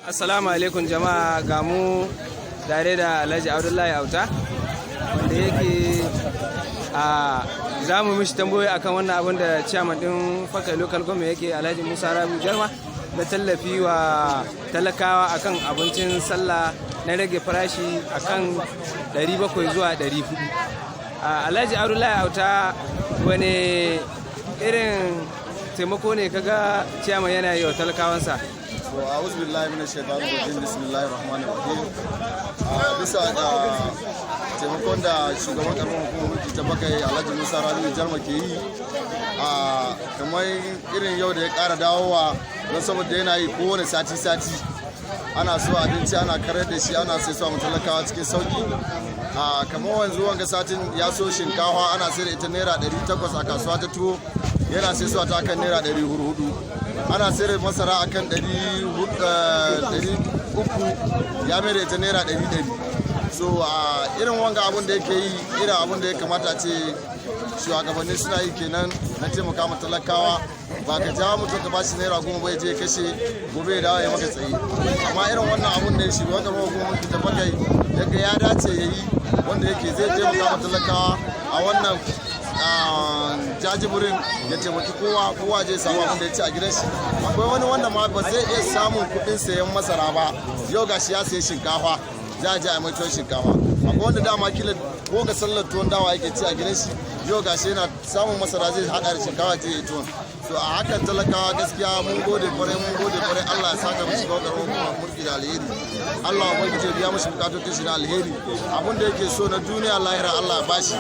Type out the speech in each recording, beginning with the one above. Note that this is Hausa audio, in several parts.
Assalamu alaikum jama'a, ga mu tare da Alhaji Abdullahi Auta wanda yake za mu mishi tambayoyi akan wannan abin da chairman din Fakai Local Government yake Alhaji Musa Rabiu Jarma na tallafi wa talakawa akan abincin sallah na rage farashi akan 700 zuwa 400. Alhaji Abdullahi Auta, wani irin taimako ne kaga chairman yana yi wa talakawansa? A'udhu billahi minash shaitanir rajim, bismillahir rahmanir rahim. Bisa taimakon da shugaban karamar hukumar mulki ta Fakai Alhaji Musa Rabiu Jarma ke yi, kamar irin yau da ya ƙara dawowa, don saboda yana yi kowane sati ana so abinci ana karar da shi, ana sai su talakawa cikin sauki. Kamar wanzu wanga satin ya so shinkafa ana sai da ita naira 800 a kasuwa ta tuwo, yana sai su ta kan naira 400. Ana sayar masara akan 300, ya mai da ita naira 100. So irin wanga abun da yake yi, irin abun da ya kamata ce shugabanni suna yi kenan na taimaka ma talakawa. Ba ka jawo mutum ka bashi naira 10 bai je kashe gobe ya dawo ya maka tsaye. Amma irin wannan abun da shugaban karamar hukumar ta Fakai yaga ya dace ya yi, wanda yake zai taimaka ma talakawa a wannan jajiburin ya taimaki kowa zai samu abin da ya ci a gidan shi. Akwai wani wanda ma ba zai iya samun kuɗin sayan masara ba, yau gashi ya sayi shinkafa, za a je a mai tuwon shinkafa. Akwai wanda dama kila ko ga sallar tuwon dawa yake ci a gidan shi, yau gashi yana samun masara zai hada da shinkafa ta yi tuwon. So a hakan talakawa gaskiya mun gode kwarai, Allah ya saka mishi kawai hukumar mulki da alheri. Allah ubangiji ya biya mishi bukatun shi da alheri. Abin da yake so na duniya lahira Allah ya bashi.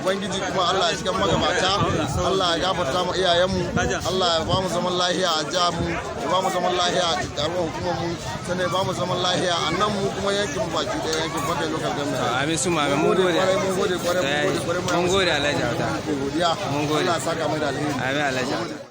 Ubangiji kuma Allah ya cikin magabata, Allah ya gafarta mu iyayenmu, Allah ya ba mu zaman lahiya a jihar mu, ya ba mu zaman lahiya a karamar hukumar mu, sannan ya ba mu zaman lahiya a nan mu kuma yankin mu baki da yankin Fakai Local Government. Amin su mamin, mun gode. Mun gode Alhaji Auta. Mun gode. Allah ya saka mai da alheri. Amin Alhaji Auta.